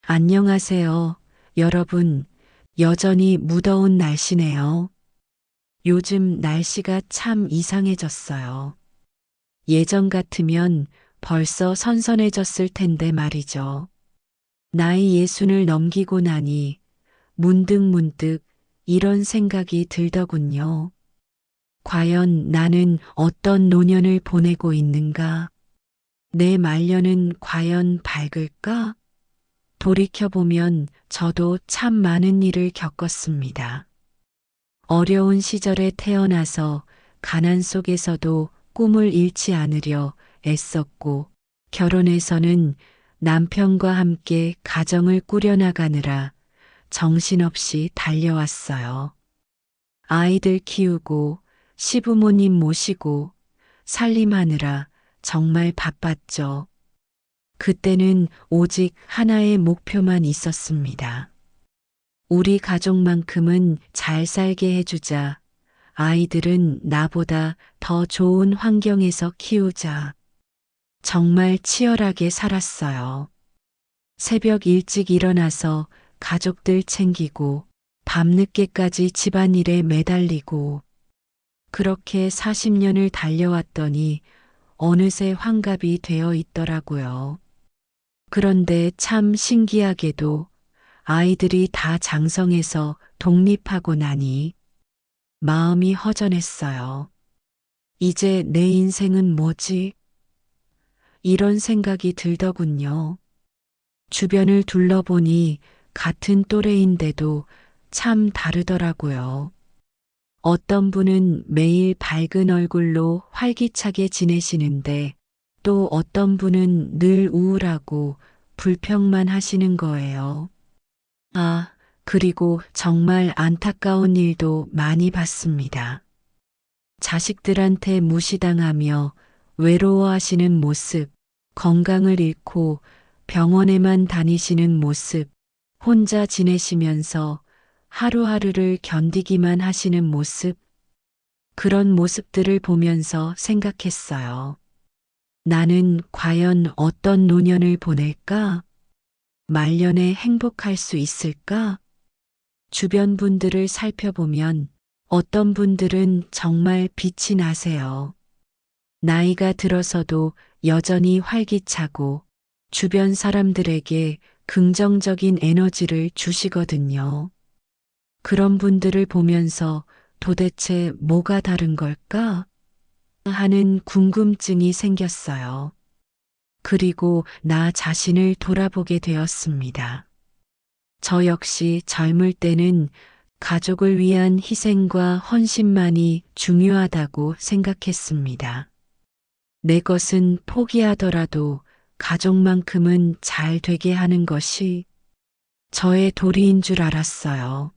안녕하세요. 여러분, 여전히 무더운 날씨네요. 요즘 날씨가 참 이상해졌어요. 예전 같으면 벌써 선선해졌을 텐데 말이죠. 나이 예순을 넘기고 나니 문득 이런 생각이 들더군요. 과연 나는 어떤 노년을 보내고 있는가? 내 말년은 과연 밝을까? 돌이켜보면 저도 참 많은 일을 겪었습니다. 어려운 시절에 태어나서 가난 속에서도 꿈을 잃지 않으려 애썼고, 결혼해서는 남편과 함께 가정을 꾸려나가느라 정신없이 달려왔어요. 아이들 키우고 시부모님 모시고 살림하느라 정말 바빴죠. 그때는 오직 하나의 목표만 있었습니다. 우리 가족만큼은 잘 살게 해주자. 아이들은 나보다 더 좋은 환경에서 키우자. 정말 치열하게 살았어요. 새벽 일찍 일어나서 가족들 챙기고 밤늦게까지 집안일에 매달리고 그렇게 40년을 달려왔더니 어느새 환갑이 되어 있더라고요. 그런데 참 신기하게도 아이들이 다 장성해서 독립하고 나니 마음이 허전했어요. 이제 내 인생은 뭐지? 이런 생각이 들더군요. 주변을 둘러보니 같은 또래인데도 참 다르더라고요. 어떤 분은 매일 밝은 얼굴로 활기차게 지내시는데 또 어떤 분은 늘 우울하고 불평만 하시는 거예요. 아, 그리고 정말 안타까운 일도 많이 봤습니다. 자식들한테 무시당하며 외로워하시는 모습, 건강을 잃고 병원에만 다니시는 모습, 혼자 지내시면서 하루하루를 견디기만 하시는 모습, 그런 모습들을 보면서 생각했어요. 나는 과연 어떤 노년을 보낼까? 말년에 행복할 수 있을까? 주변 분들을 살펴보면 어떤 분들은 정말 빛이 나세요. 나이가 들어서도 여전히 활기차고 주변 사람들에게 긍정적인 에너지를 주시거든요. 그런 분들을 보면서 도대체 뭐가 다른 걸까? 하는 궁금증이 생겼어요. 그리고 나 자신을 돌아보게 되었습니다. 저 역시 젊을 때는 가족을 위한 희생과 헌신만이 중요하다고 생각했습니다. 내 것은 포기하더라도 가족만큼은 잘 되게 하는 것이 저의 도리인 줄 알았어요.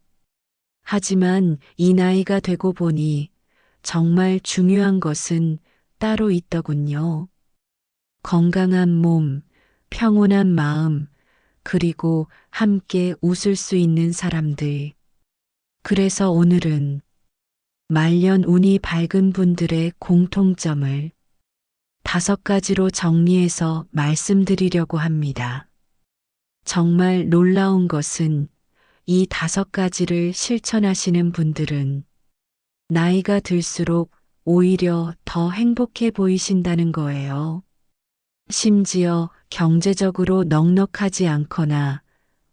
하지만 이 나이가 되고 보니 정말 중요한 것은 따로 있더군요. 건강한 몸, 평온한 마음, 그리고 함께 웃을 수 있는 사람들. 그래서 오늘은 말년 운이 밝은 분들의 공통점을 5가지로 정리해서 말씀드리려고 합니다. 정말 놀라운 것은 이 5가지를 실천하시는 분들은 나이가 들수록 오히려 더 행복해 보이신다는 거예요. 심지어 경제적으로 넉넉하지 않거나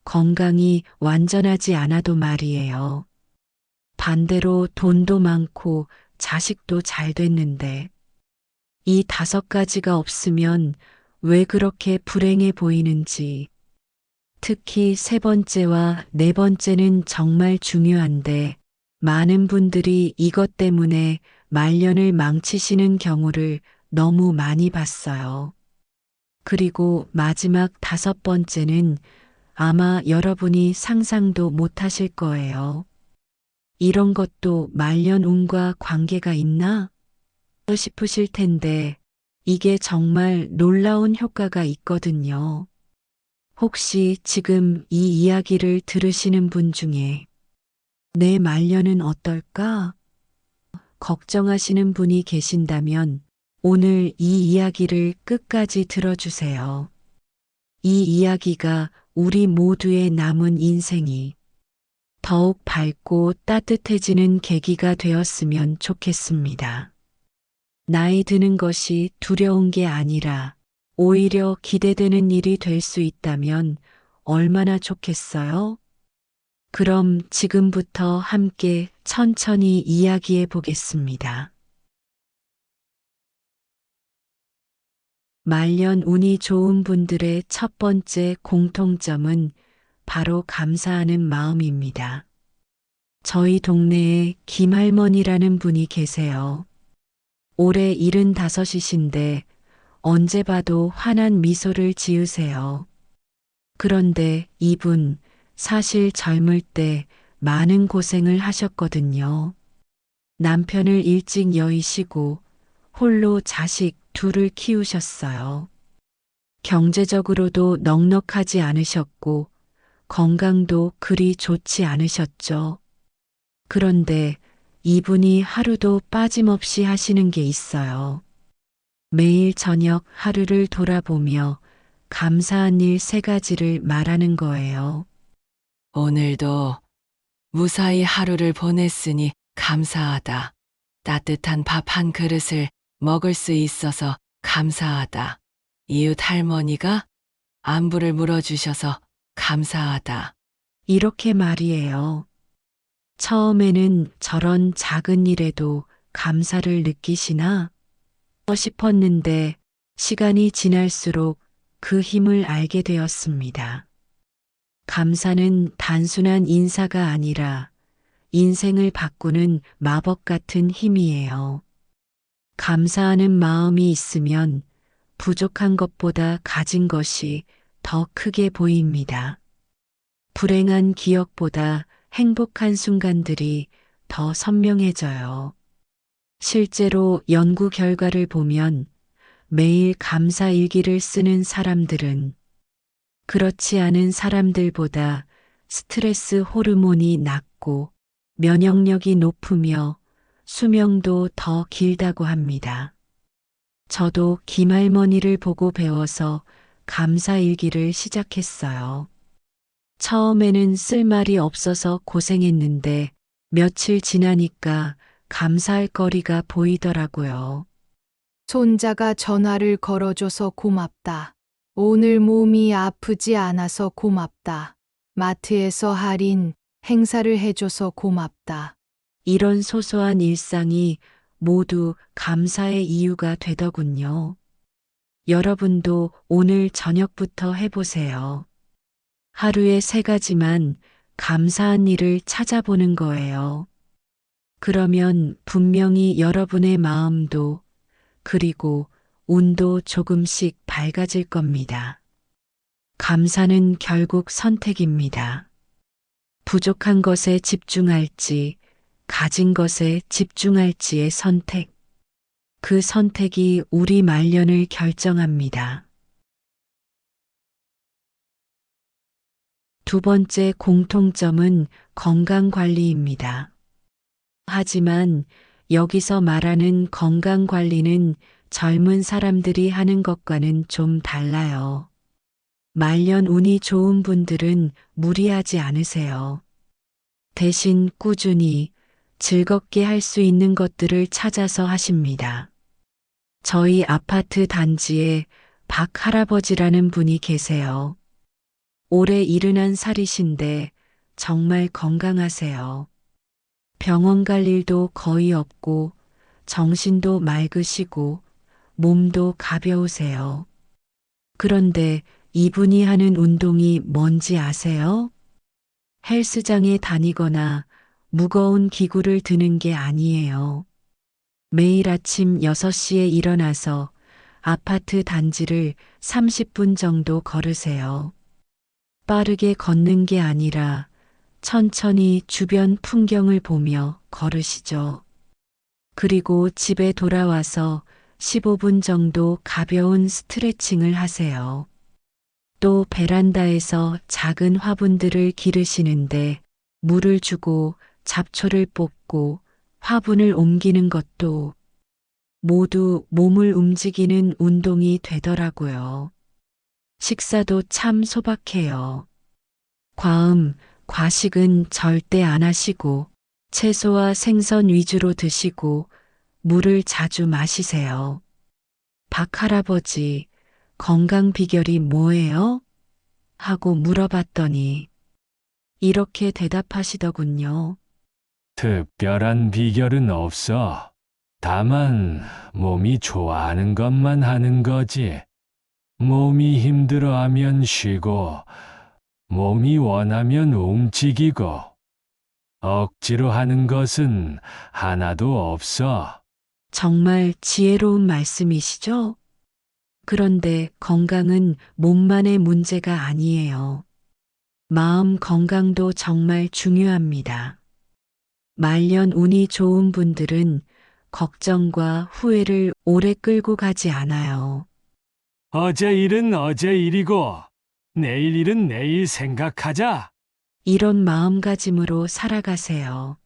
건강이 완전하지 않아도 말이에요. 반대로 돈도 많고 자식도 잘 됐는데 이 5가지가 없으면 왜 그렇게 불행해 보이는지, 특히 3번째와 4번째는 정말 중요한데 많은 분들이 이것 때문에 말년을 망치시는 경우를 너무 많이 봤어요. 그리고 마지막 5번째는 아마 여러분이 상상도 못 하실 거예요. 이런 것도 말년 운과 관계가 있나? 싶으실 텐데 이게 정말 놀라운 효과가 있거든요. 혹시 지금 이 이야기를 들으시는 분 중에 내 말년은 어떨까? 걱정하시는 분이 계신다면 오늘 이 이야기를 끝까지 들어주세요. 이 이야기가 우리 모두의 남은 인생이 더욱 밝고 따뜻해지는 계기가 되었으면 좋겠습니다. 나이 드는 것이 두려운 게 아니라 오히려 기대되는 일이 될 수 있다면 얼마나 좋겠어요? 그럼 지금부터 함께 천천히 이야기해 보겠습니다. 말년 운이 좋은 분들의 첫 번째 공통점은 바로 감사하는 마음입니다. 저희 동네에 김할머니라는 분이 계세요. 올해 75이신데 언제 봐도 환한 미소를 지으세요. 그런데 이분 사실 젊을 때 많은 고생을 하셨거든요. 남편을 일찍 여의시고 홀로 자식 둘을 키우셨어요. 경제적으로도 넉넉하지 않으셨고 건강도 그리 좋지 않으셨죠. 그런데 이분이 하루도 빠짐없이 하시는 게 있어요. 매일 저녁 하루를 돌아보며 감사한 일 3가지를 말하는 거예요. 오늘도 무사히 하루를 보냈으니 감사하다. 따뜻한 밥 한 그릇을 먹을 수 있어서 감사하다. 이웃 할머니가 안부를 물어주셔서 감사하다. 이렇게 말이에요. 처음에는 저런 작은 일에도 감사를 느끼시나 싶었는데 시간이 지날수록 그 힘을 알게 되었습니다. 감사는 단순한 인사가 아니라 인생을 바꾸는 마법 같은 힘이에요. 감사하는 마음이 있으면 부족한 것보다 가진 것이 더 크게 보입니다. 불행한 기억보다 행복한 순간들이 더 선명해져요. 실제로 연구 결과를 보면 매일 감사 일기를 쓰는 사람들은 그렇지 않은 사람들보다 스트레스 호르몬이 낮고 면역력이 높으며 수명도 더 길다고 합니다. 저도 김할머니를 보고 배워서 감사 일기를 시작했어요. 처음에는 쓸 말이 없어서 고생했는데 며칠 지나니까 감사할 거리가 보이더라고요. 손자가 전화를 걸어줘서 고맙다. 오늘 몸이 아프지 않아서 고맙다. 마트에서 할인, 행사를 해줘서 고맙다. 이런 소소한 일상이 모두 감사의 이유가 되더군요. 여러분도 오늘 저녁부터 해보세요. 하루에 3가지만 감사한 일을 찾아보는 거예요. 그러면 분명히 여러분의 마음도 그리고 운도 조금씩 밝아질 겁니다. 감사는 결국 선택입니다. 부족한 것에 집중할지, 가진 것에 집중할지의 선택. 그 선택이 우리 말년을 결정합니다. 두 번째 공통점은 건강관리입니다. 하지만 여기서 말하는 건강관리는 젊은 사람들이 하는 것과는 좀 달라요. 말년 운이 좋은 분들은 무리하지 않으세요. 대신 꾸준히 즐겁게 할 수 있는 것들을 찾아서 하십니다. 저희 아파트 단지에 박 할아버지라는 분이 계세요. 올해 71살이신데 정말 건강하세요. 병원 갈 일도 거의 없고 정신도 맑으시고 몸도 가벼우세요. 그런데 이분이 하는 운동이 뭔지 아세요? 헬스장에 다니거나 무거운 기구를 드는 게 아니에요. 매일 아침 6시에 일어나서 아파트 단지를 30분 정도 걸으세요. 빠르게 걷는 게 아니라 천천히 주변 풍경을 보며 걸으시죠. 그리고 집에 돌아와서 15분 정도 가벼운 스트레칭을 하세요. 또 베란다에서 작은 화분들을 기르시는데 물을 주고 잡초를 뽑고 화분을 옮기는 것도 모두 몸을 움직이는 운동이 되더라고요. 식사도 참 소박해요. 과음, 과식은 절대 안 하시고 채소와 생선 위주로 드시고 물을 자주 마시세요. 박 할아버지, 건강 비결이 뭐예요? 하고 물어봤더니 이렇게 대답하시더군요. 특별한 비결은 없어. 다만 몸이 좋아하는 것만 하는 거지. 몸이 힘들어하면 쉬고, 몸이 원하면 움직이고, 억지로 하는 것은 하나도 없어. 정말 지혜로운 말씀이시죠? 그런데 건강은 몸만의 문제가 아니에요. 마음 건강도 정말 중요합니다. 말년 운이 좋은 분들은 걱정과 후회를 오래 끌고 가지 않아요. 어제 일은 어제 일이고, 내일 일은 내일 생각하자. 이런 마음가짐으로 살아가세요.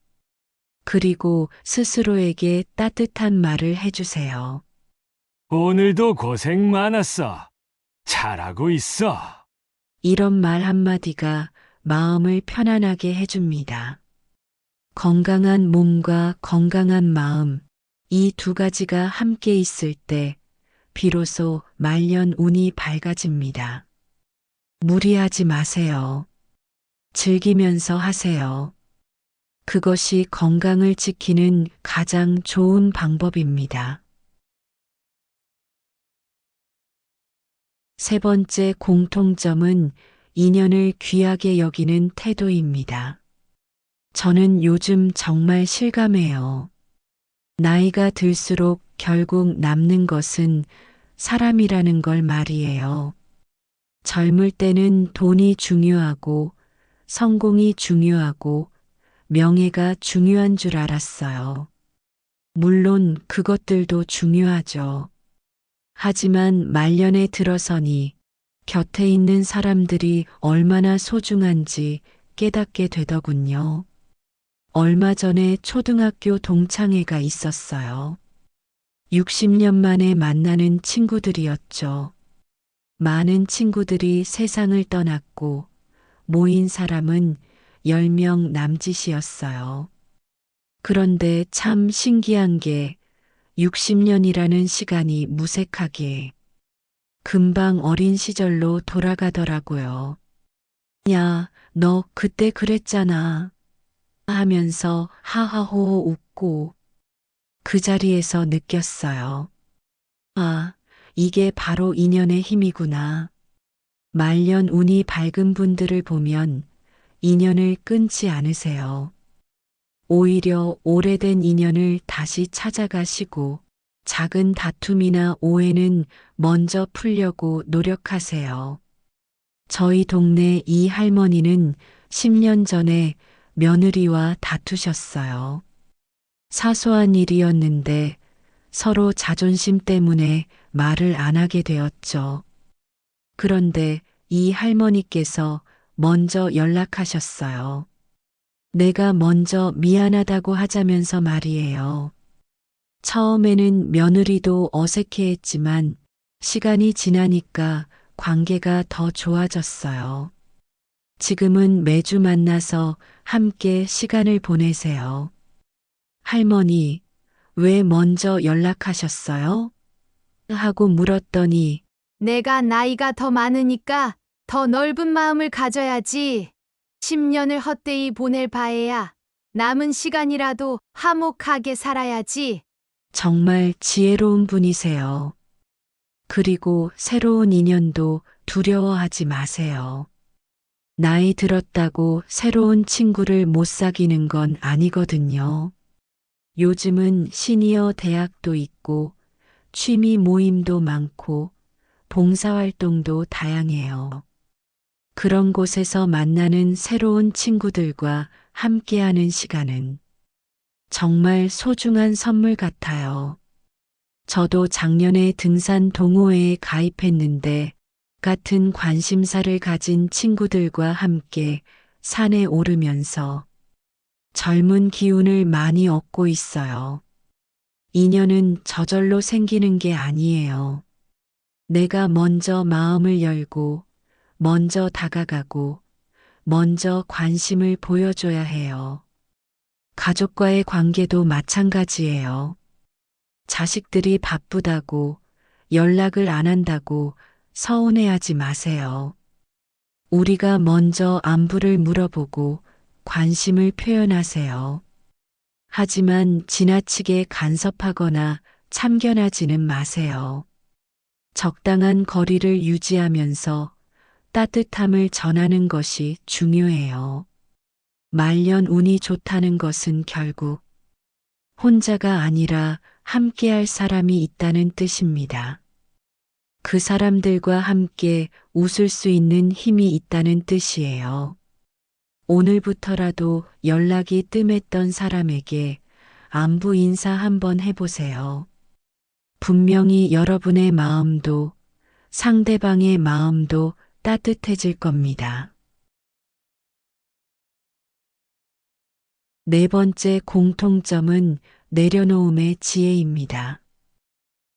그리고 스스로에게 따뜻한 말을 해주세요. 오늘도 고생 많았어. 잘하고 있어. 이런 말 한마디가 마음을 편안하게 해줍니다. 건강한 몸과 건강한 마음, 이 두 가지가 함께 있을 때 비로소 말년 운이 밝아집니다. 무리하지 마세요. 즐기면서 하세요. 그것이 건강을 지키는 가장 좋은 방법입니다. 세 번째 공통점은 인연을 귀하게 여기는 태도입니다. 저는 요즘 정말 실감해요. 나이가 들수록 결국 남는 것은 사람이라는 걸 말이에요. 젊을 때는 돈이 중요하고 성공이 중요하고 명예가 중요한 줄 알았어요. 물론 그것들도 중요하죠. 하지만 말년에 들어서니 곁에 있는 사람들이 얼마나 소중한지 깨닫게 되더군요. 얼마 전에 초등학교 동창회가 있었어요. 60년 만에 만나는 친구들이었죠. 많은 친구들이 세상을 떠났고 모인 사람은 10명 남짓이었어요. 그런데 참 신기한 게 60년이라는 시간이 무색하게 금방 어린 시절로 돌아가더라고요. 야, 너 그때 그랬잖아. 하면서 하하호호 웃고 그 자리에서 느꼈어요. 아, 이게 바로 인연의 힘이구나. 말년 운이 밝은 분들을 보면 인연을 끊지 않으세요. 오히려 오래된 인연을 다시 찾아가시고 작은 다툼이나 오해는 먼저 풀려고 노력하세요. 저희 동네 이 할머니는 10년 전에 며느리와 다투셨어요. 사소한 일이었는데 서로 자존심 때문에 말을 안 하게 되었죠. 그런데 이 할머니께서 먼저 연락하셨어요. 내가 먼저 미안하다고 하자면서 말이에요. 처음에는 며느리도 어색해했지만 시간이 지나니까 관계가 더 좋아졌어요. 지금은 매주 만나서 함께 시간을 보내세요. 할머니, 왜 먼저 연락하셨어요? 하고 물었더니 내가 나이가 더 많으니까 더 넓은 마음을 가져야지. 10년을 헛되이 보낼 바에야 남은 시간이라도 화목하게 살아야지. 정말 지혜로운 분이세요. 그리고 새로운 인연도 두려워하지 마세요. 나이 들었다고 새로운 친구를 못 사귀는 건 아니거든요. 요즘은 시니어 대학도 있고 취미 모임도 많고 봉사활동도 다양해요. 그런 곳에서 만나는 새로운 친구들과 함께하는 시간은 정말 소중한 선물 같아요. 저도 작년에 등산 동호회에 가입했는데 같은 관심사를 가진 친구들과 함께 산에 오르면서 젊은 기운을 많이 얻고 있어요. 인연은 저절로 생기는 게 아니에요. 내가 먼저 마음을 열고, 먼저 다가가고, 먼저 관심을 보여줘야 해요. 가족과의 관계도 마찬가지예요. 자식들이 바쁘다고, 연락을 안 한다고 서운해하지 마세요. 우리가 먼저 안부를 물어보고 관심을 표현하세요. 하지만 지나치게 간섭하거나 참견하지는 마세요. 적당한 거리를 유지하면서 따뜻함을 전하는 것이 중요해요. 말년 운이 좋다는 것은 결국 혼자가 아니라 함께할 사람이 있다는 뜻입니다. 그 사람들과 함께 웃을 수 있는 힘이 있다는 뜻이에요. 오늘부터라도 연락이 뜸했던 사람에게 안부 인사 한번 해보세요. 분명히 여러분의 마음도 상대방의 마음도 따뜻해질 겁니다. 네 번째 공통점은 내려놓음의 지혜입니다.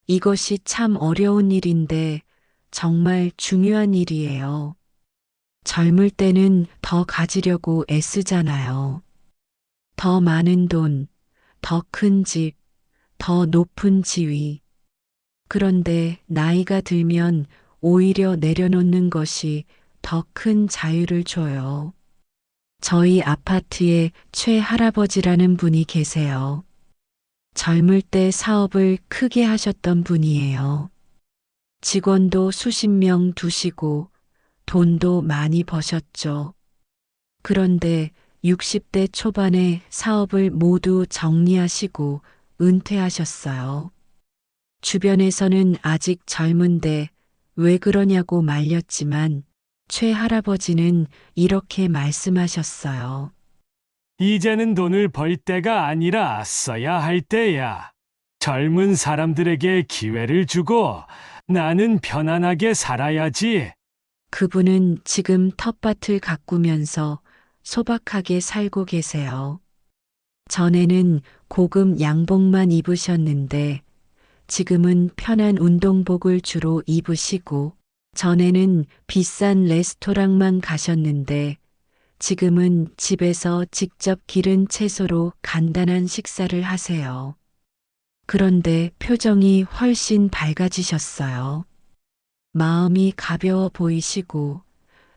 이것이 참 어려운 일인데 정말 중요한 일이에요. 젊을 때는 더 가지려고 애쓰잖아요. 더 많은 돈, 더 큰 집, 더 높은 지위. 그런데 나이가 들면 오히려 내려놓는 것이 더 큰 자유를 줘요. 저희 아파트에 최 할아버지라는 분이 계세요. 젊을 때 사업을 크게 하셨던 분이에요. 직원도 수십 명 두시고 돈도 많이 버셨죠. 그런데 60대 초반에 사업을 모두 정리하시고 은퇴하셨어요. 주변에서는 아직 젊은데 왜 그러냐고 말렸지만 최 할아버지는 이렇게 말씀하셨어요. 이제는 돈을 벌 때가 아니라 써야 할 때야. 젊은 사람들에게 기회를 주고 나는 편안하게 살아야지. 그분은 지금 텃밭을 가꾸면서 소박하게 살고 계세요. 전에는 고급 양복만 입으셨는데 지금은 편한 운동복을 주로 입으시고 전에는 비싼 레스토랑만 가셨는데 지금은 집에서 직접 기른 채소로 간단한 식사를 하세요. 그런데 표정이 훨씬 밝아지셨어요. 마음이 가벼워 보이시고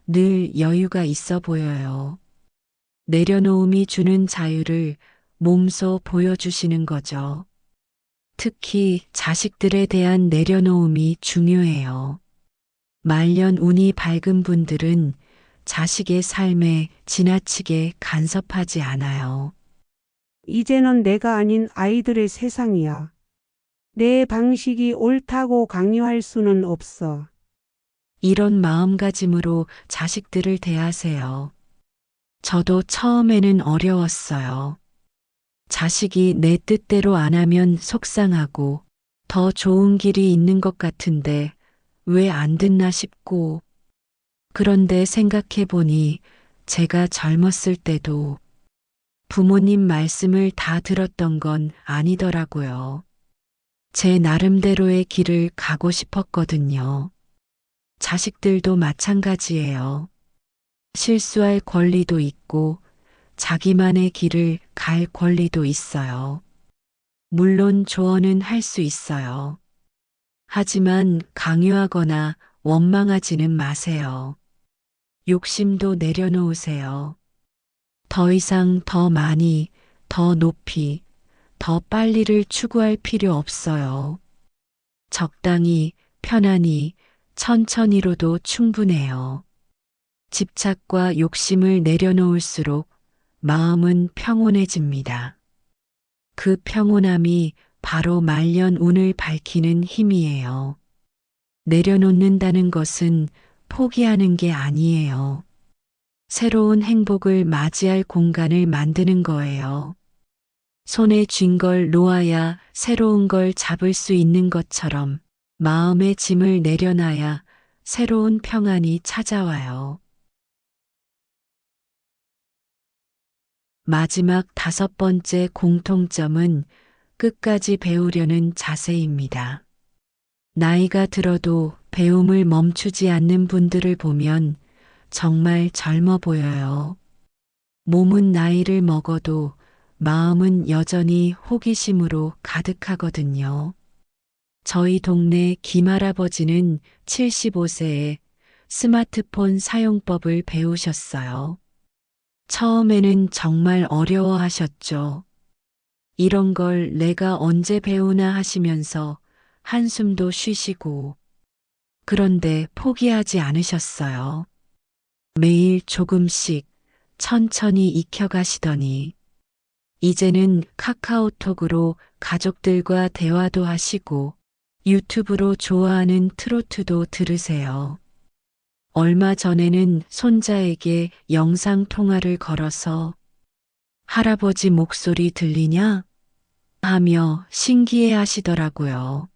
늘 여유가 있어 보여요. 내려놓음이 주는 자유를 몸소 보여주시는 거죠. 특히 자식들에 대한 내려놓음이 중요해요. 말년 운이 밝은 분들은 자식의 삶에 지나치게 간섭하지 않아요. 이제는 내가 아닌 아이들의 세상이야. 내 방식이 옳다고 강요할 수는 없어. 이런 마음가짐으로 자식들을 대하세요. 저도 처음에는 어려웠어요. 자식이 내 뜻대로 안 하면 속상하고 더 좋은 길이 있는 것 같은데 왜 안 듣나 싶고 그런데 생각해 보니 제가 젊었을 때도 부모님 말씀을 다 들었던 건 아니더라고요. 제 나름대로의 길을 가고 싶었거든요. 자식들도 마찬가지예요. 실수할 권리도 있고 자기만의 길을 갈 권리도 있어요. 물론 조언은 할 수 있어요. 하지만 강요하거나 원망하지는 마세요. 욕심도 내려놓으세요. 더 이상 더 많이, 더 높이, 더 빨리를 추구할 필요 없어요. 적당히, 편안히, 천천히로도 충분해요. 집착과 욕심을 내려놓을수록 마음은 평온해집니다. 그 평온함이 바로 말년 운을 밝히는 힘이에요. 내려놓는다는 것은 포기하는 게 아니에요. 새로운 행복을 맞이할 공간을 만드는 거예요. 손에 쥔 걸 놓아야 새로운 걸 잡을 수 있는 것처럼 마음의 짐을 내려놔야 새로운 평안이 찾아와요. 마지막 다섯 번째 공통점은 끝까지 배우려는 자세입니다. 나이가 들어도 배움을 멈추지 않는 분들을 보면 정말 젊어 보여요. 몸은 나이를 먹어도 마음은 여전히 호기심으로 가득하거든요. 저희 동네 김할아버지는 75세에 스마트폰 사용법을 배우셨어요. 처음에는 정말 어려워하셨죠. 이런 걸 내가 언제 배우나 하시면서 한숨도 쉬시고, 그런데 포기하지 않으셨어요. 매일 조금씩 천천히 익혀가시더니, 이제는 카카오톡으로 가족들과 대화도 하시고, 유튜브로 좋아하는 트로트도 들으세요. 얼마 전에는 손자에게 영상 통화를 걸어서 할아버지 목소리 들리냐? 하며 신기해 하시더라고요.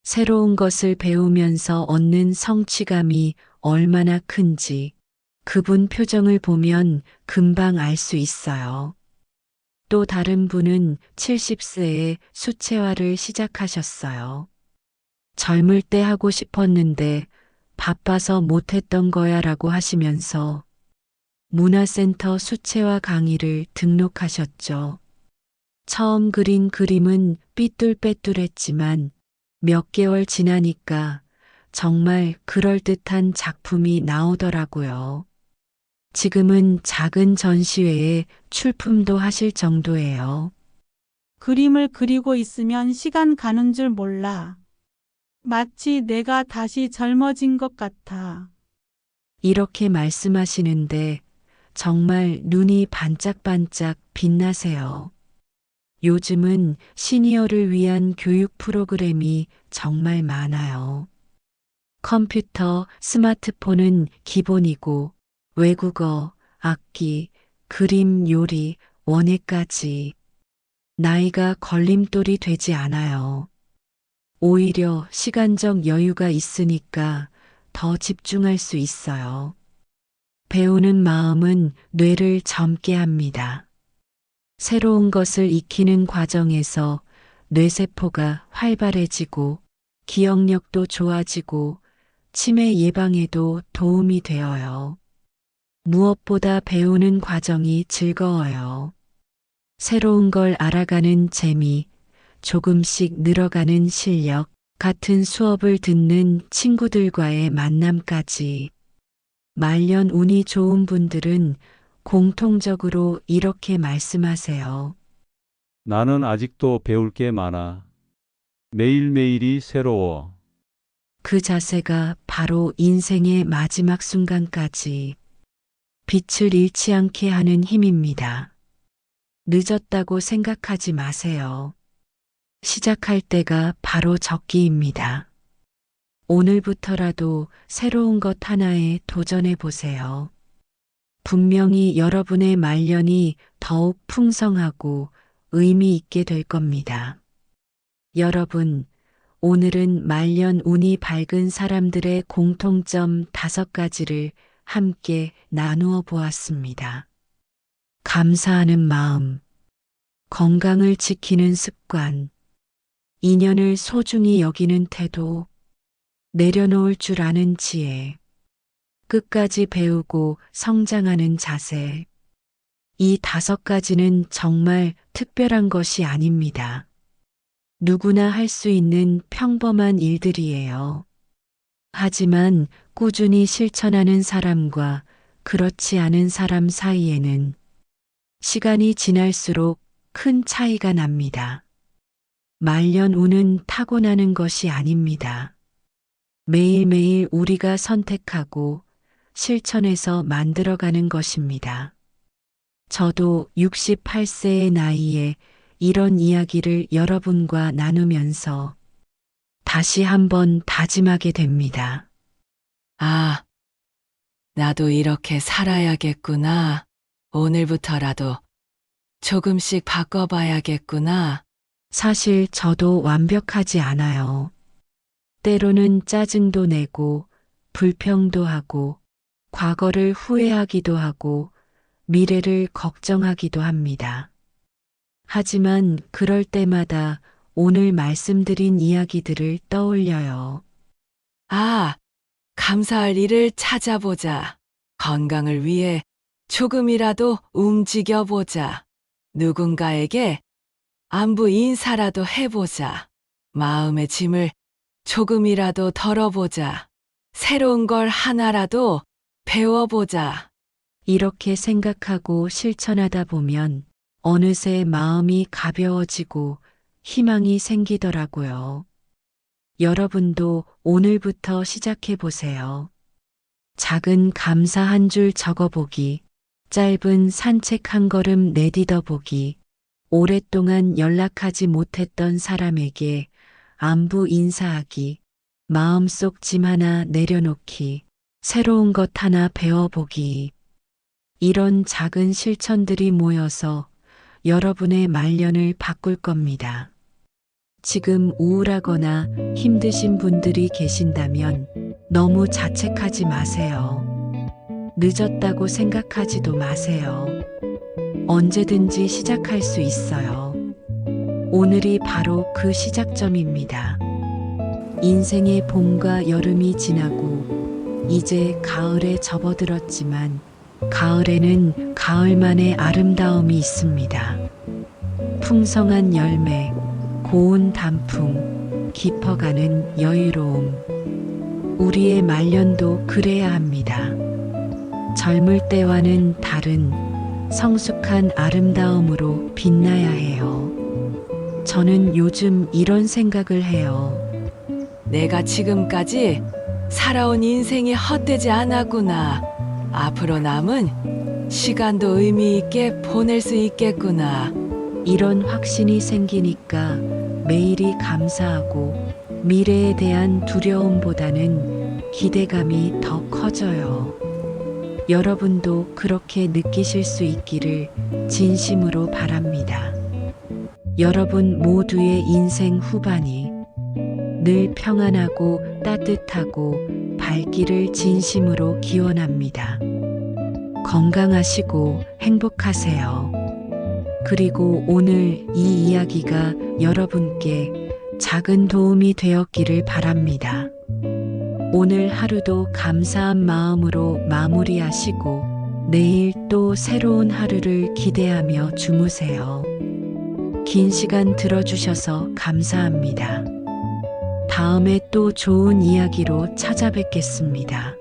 새로운 것을 배우면서 얻는 성취감이 얼마나 큰지 그분 표정을 보면 금방 알 수 있어요. 또 다른 분은 70세에 수채화를 시작하셨어요. 젊을 때 하고 싶었는데 바빠서 못했던 거야 라고 하시면서 문화센터 수채화 강의를 등록하셨죠. 처음 그린 그림은 삐뚤빼뚤했지만 몇 개월 지나니까 정말 그럴듯한 작품이 나오더라고요. 지금은 작은 전시회에 출품도 하실 정도예요. 그림을 그리고 있으면 시간 가는 줄 몰라. 마치 내가 다시 젊어진 것 같아. 이렇게 말씀하시는데 정말 눈이 반짝반짝 빛나세요. 요즘은 시니어를 위한 교육 프로그램이 정말 많아요. 컴퓨터, 스마트폰은 기본이고 외국어, 악기, 그림, 요리, 원예까지 나이가 걸림돌이 되지 않아요. 오히려 시간적 여유가 있으니까 더 집중할 수 있어요. 배우는 마음은 뇌를 젊게 합니다. 새로운 것을 익히는 과정에서 뇌세포가 활발해지고 기억력도 좋아지고 치매 예방에도 도움이 되어요. 무엇보다 배우는 과정이 즐거워요. 새로운 걸 알아가는 재미, 조금씩 늘어가는 실력, 같은 수업을 듣는 친구들과의 만남까지. 말년 운이 좋은 분들은 공통적으로 이렇게 말씀하세요. 나는 아직도 배울 게 많아. 매일매일이 새로워. 그 자세가 바로 인생의 마지막 순간까지 빛을 잃지 않게 하는 힘입니다. 늦었다고 생각하지 마세요. 시작할 때가 바로 적기입니다. 오늘부터라도 새로운 것 하나에 도전해 보세요. 분명히 여러분의 말년이 더욱 풍성하고 의미 있게 될 겁니다. 여러분, 오늘은 말년 운이 밝은 사람들의 공통점 5가지를 함께 나누어 보았습니다. 감사하는 마음, 건강을 지키는 습관, 인연을 소중히 여기는 태도, 내려놓을 줄 아는 지혜, 끝까지 배우고 성장하는 자세. 이 5가지는 정말 특별한 것이 아닙니다. 누구나 할 수 있는 평범한 일들이에요. 하지만 꾸준히 실천하는 사람과 그렇지 않은 사람 사이에는 시간이 지날수록 큰 차이가 납니다. 말년 운은 타고나는 것이 아닙니다. 매일매일 우리가 선택하고 실천해서 만들어가는 것입니다. 저도 68세의 나이에 이런 이야기를 여러분과 나누면서 다시 한번 다짐하게 됩니다. 아, 나도 이렇게 살아야겠구나. 오늘부터라도 조금씩 바꿔봐야겠구나. 사실 저도 완벽하지 않아요. 때로는 짜증도 내고 불평도 하고 과거를 후회하기도 하고 미래를 걱정하기도 합니다. 하지만 그럴 때마다 오늘 말씀드린 이야기들을 떠올려요. 아, 감사할 일을 찾아보자. 건강을 위해 조금이라도 움직여보자. 누군가에게 안부 인사라도 해보자. 마음의 짐을 조금이라도 덜어보자. 새로운 걸 하나라도 배워보자. 이렇게 생각하고 실천하다 보면 어느새 마음이 가벼워지고 희망이 생기더라고요. 여러분도 오늘부터 시작해 보세요. 작은 감사 한 줄 적어보기, 짧은 산책 한 걸음 내디뎌 보기, 오랫동안 연락하지 못했던 사람에게 안부 인사하기, 마음속 짐 하나 내려놓기, 새로운 것 하나 배워보기. 이런 작은 실천들이 모여서 여러분의 말년을 바꿀 겁니다. 지금 우울하거나 힘드신 분들이 계신다면 너무 자책하지 마세요. 늦었다고 생각하지도 마세요. 언제든지 시작할 수 있어요. 오늘이 바로 그 시작점입니다. 인생의 봄과 여름이 지나고 이제 가을에 접어들었지만 가을에는 가을만의 아름다움이 있습니다. 풍성한 열매, 고운 단풍, 깊어가는 여유로움. 우리의 말년도 그래야 합니다. 젊을 때와는 다른 성숙한 아름다움으로 빛나야 해요. 저는 요즘 이런 생각을 해요. 내가 지금까지 살아온 인생이 헛되지 않았구나. 앞으로 남은 시간도 의미 있게 보낼 수 있겠구나. 이런 확신이 생기니까 매일이 감사하고 미래에 대한 두려움보다는 기대감이 더 커져요. 여러분도 그렇게 느끼실 수 있기를 진심으로 바랍니다. 여러분 모두의 인생 후반이 늘 평안하고 따뜻하고 밝기를 진심으로 기원합니다. 건강하시고 행복하세요. 그리고 오늘 이 이야기가 여러분께 작은 도움이 되었기를 바랍니다. 오늘 하루도 감사한 마음으로 마무리하시고 내일 또 새로운 하루를 기대하며 주무세요. 긴 시간 들어주셔서 감사합니다. 다음에 또 좋은 이야기로 찾아뵙겠습니다.